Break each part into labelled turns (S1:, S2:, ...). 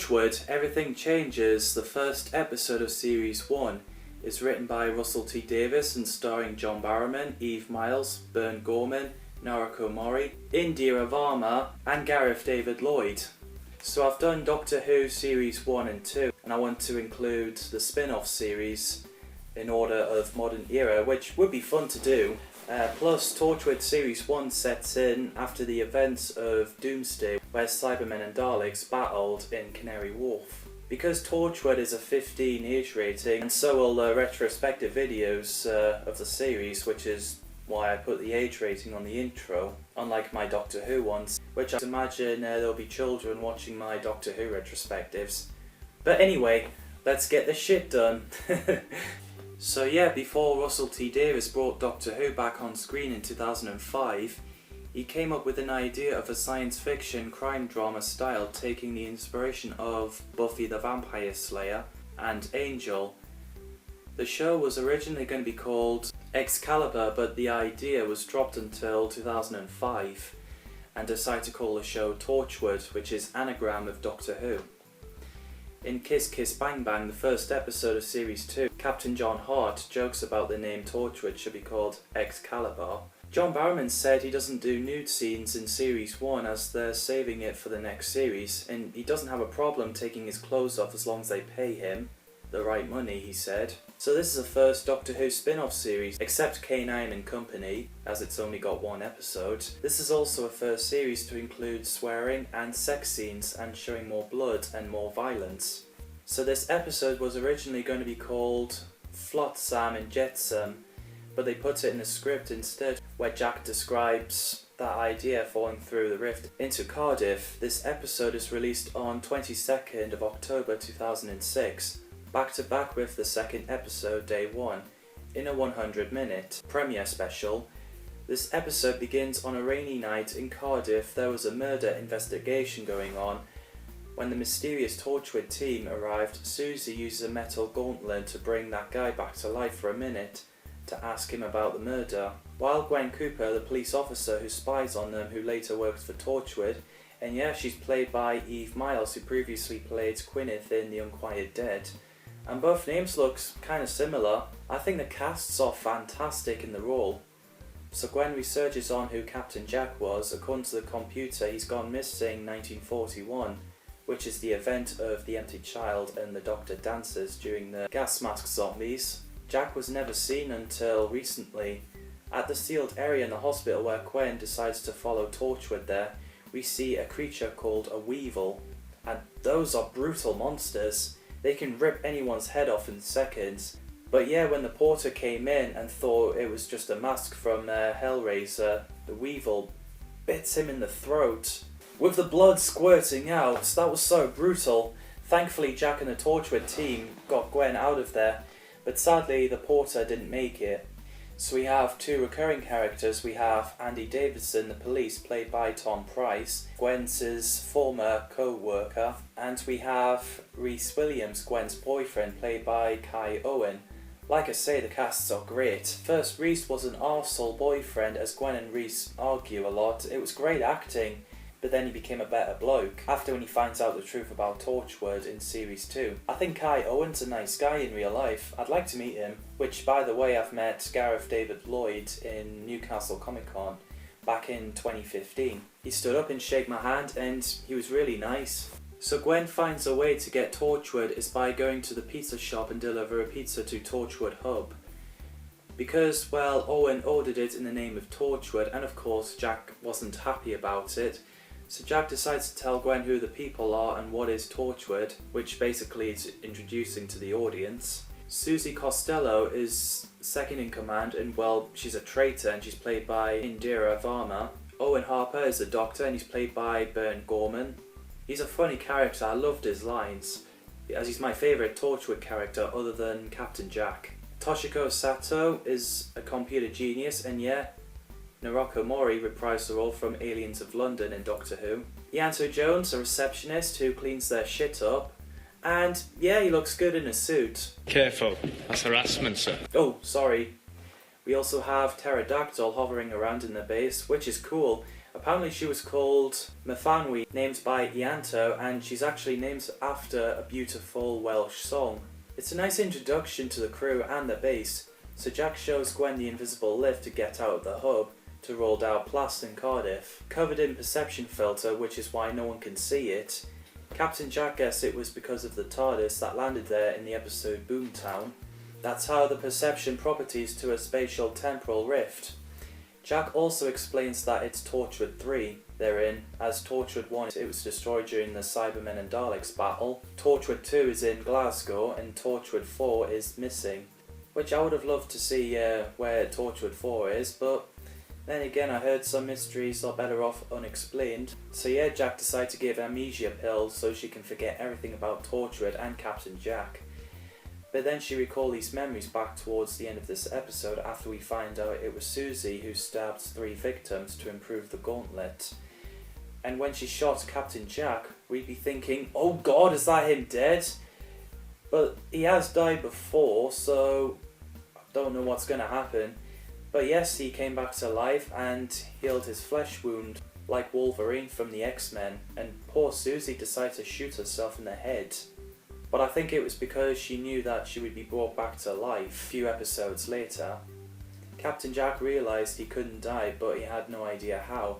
S1: Torchwood, Everything Changes, the first episode of Series 1, is written by Russell T Davies and starring John Barrowman, Eve Miles, Bern Gorman, Noriko Mori, Indira Varma and Gareth David Lloyd. So I've done Doctor Who Series 1 and 2, and I want to include the spin-off series in order of modern era, which would be fun to do. Plus, Torchwood Series 1 sets in after the events of Doomsday, where Cybermen and Daleks battled in Canary Wharf. Because Torchwood is a 15 age rating, and so will the retrospective videos of the series, which is why I put the age rating on the intro, unlike my Doctor Who ones, which I imagine there'll be children watching my Doctor Who retrospectives. But anyway, let's get this shit done. So yeah, before Russell T Davies brought Doctor Who back on screen in 2005, he came up with an idea of a science fiction crime drama style taking the inspiration of Buffy the Vampire Slayer and Angel. The show was originally going to be called Excalibur, but the idea was dropped until 2005 and decided to call the show Torchwood, which is anagram of Doctor Who. In Kiss Kiss Bang Bang, the first episode of Series 2, Captain John Hart jokes about the name Torchwood should be called Excalibur. John Barrowman said he doesn't do nude scenes in Series 1 as they're saving it for the next series, and he doesn't have a problem taking his clothes off as long as they pay him the right money, he said. So this is the first Doctor Who spin-off series, except K9 and Company, as it's only got one episode. This is also a first series to include swearing and sex scenes and showing more blood and more violence. So this episode was originally going to be called Flotsam and Jetsam, but they put it in a script instead, where Jack describes that idea falling through the rift into Cardiff. This episode is released on 22nd of October 2006. Back to back with the second episode, Day 1, in a 100-minute premiere special. This episode begins on a rainy night in Cardiff. There was a murder investigation going on. When the mysterious Torchwood team arrived, Susie uses a metal gauntlet to bring that guy back to life for a minute to ask him about the murder. While Gwen Cooper, the police officer who spies on them, who later works for Torchwood, and yeah, she's played by Eve Miles, who previously played Gwyneth in The Unquiet Dead. And both names look kind of similar. I think the casts are fantastic in the role. So Gwen researches on who Captain Jack was. According to the computer, he's gone missing in 1941, which is the event of the empty child and the Doctor dances during the gas mask zombies. Jack was never seen until recently. At the sealed area in the hospital where Gwen decides to follow Torchwood there, we see a creature called a Weevil. And those are brutal monsters. They can rip anyone's head off in seconds. But yeah, when the porter came in and thought it was just a mask from Hellraiser, the Weevil bits him in the throat, with the blood squirting out. That was so brutal. Thankfully, Jack and the Torchwood team got Gwen out of there, but sadly the porter didn't make it. So we have two recurring characters. We have Andy Davidson, the police, played by Tom Price, Gwen's former co-worker, and we have Rhys Williams, Gwen's boyfriend, played by Kai Owen. Like I say, the casts are great. First, Rhys was an arsehole boyfriend, as Gwen and Rhys argue a lot. It was great acting, but then he became a better bloke after when he finds out the truth about Torchwood in Series 2. I think Kai Owen's a nice guy in real life. I'd like to meet him, which by the way I've met Gareth David Lloyd in Newcastle Comic Con back in 2015. He stood up and shook my hand and he was really nice. So Gwen finds a way to get Torchwood is by going to the pizza shop and deliver a pizza to Torchwood Hub. Because, well, Owen ordered it in the name of Torchwood, and of course Jack wasn't happy about it. So Jack decides to tell Gwen who the people are and what is Torchwood, which basically is introducing to the audience. Susie Costello is second in command, and well, she's a traitor and she's played by Indira Varma. Owen Harper is the Doctor and he's played by Bern Gorman. He's a funny character, I loved his lines, as he's my favourite Torchwood character other than Captain Jack. Toshiko Sato is a computer genius, and yeah, Noriko Mori reprised the role from Aliens of London in Doctor Who. Ianto Jones, a receptionist who cleans their shit up. And yeah, he looks good in a suit.
S2: Careful, that's harassment, sir.
S1: Oh, sorry. We also have Pterodactyl hovering around in the base, which is cool. Apparently she was called Mfanwi, named by Ianto, and she's actually named after a beautiful Welsh song. It's a nice introduction to the crew and the base. So Jack shows Gwen the invisible lift to get out of the hub to roll down Plast in Cardiff, covered in perception filter, which is why no one can see it. Captain Jack guessed it was because of the TARDIS that landed there in the episode Boomtown. That's how the perception properties to a spatial temporal rift. Jack also explains that it's Torchwood 3 they're in, as Torchwood 1 it was destroyed during the Cybermen and Daleks battle, Torchwood 2 is in Glasgow, and Torchwood 4 is missing. Which I would have loved to see where Torchwood 4 is, but then again I heard some mysteries are better off unexplained. So yeah, Jack decided to give amnesia pills so she can forget everything about Torchwood and Captain Jack. But then she recalled these memories back towards the end of this episode after we find out it was Susie who stabbed 3 victims to improve the gauntlet. And when she shot Captain Jack, we'd be thinking, oh god, is that him dead? But he has died before, so I don't know what's going to happen. But yes, he came back to life and healed his flesh wound like Wolverine from the X-Men, and poor Susie decided to shoot herself in the head. But I think it was because she knew that she would be brought back to life a few episodes later. Captain Jack realised he couldn't die, but he had no idea how.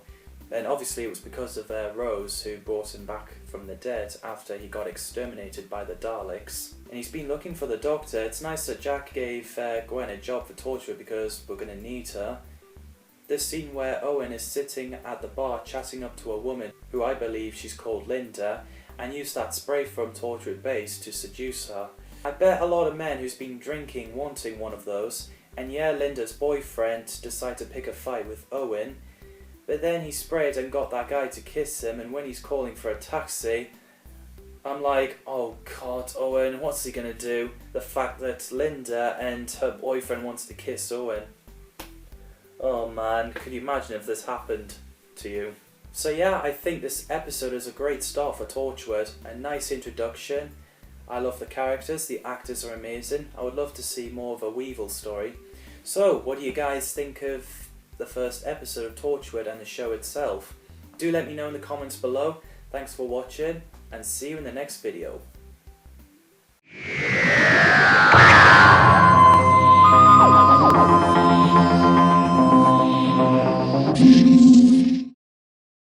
S1: And obviously it was because of Rose who brought him back from the dead after he got exterminated by the Daleks. And he's been looking for the Doctor. It's nice that Jack gave Gwen a job for Torchwood because we're going to need her. This scene where Owen is sitting at the bar chatting up to a woman who I believe she's called Linda, and used that spray from Torchwood Base to seduce her. I bet a lot of men who's been drinking wanting one of those, and yeah, Linda's boyfriend decided to pick a fight with Owen, but then he sprayed and got that guy to kiss him, and when he's calling for a taxi, I'm like, oh god, Owen, what's he gonna do? The fact that Linda and her boyfriend wants to kiss Owen. Oh man, could you imagine if this happened to you? So yeah, I think this episode is a great start for Torchwood. A nice introduction. I love the characters, the actors are amazing. I would love to see more of a Weevil story. So, what do you guys think of the first episode of Torchwood and the show itself? Do let me know in the comments below. Thanks for watching, and see you in the next video.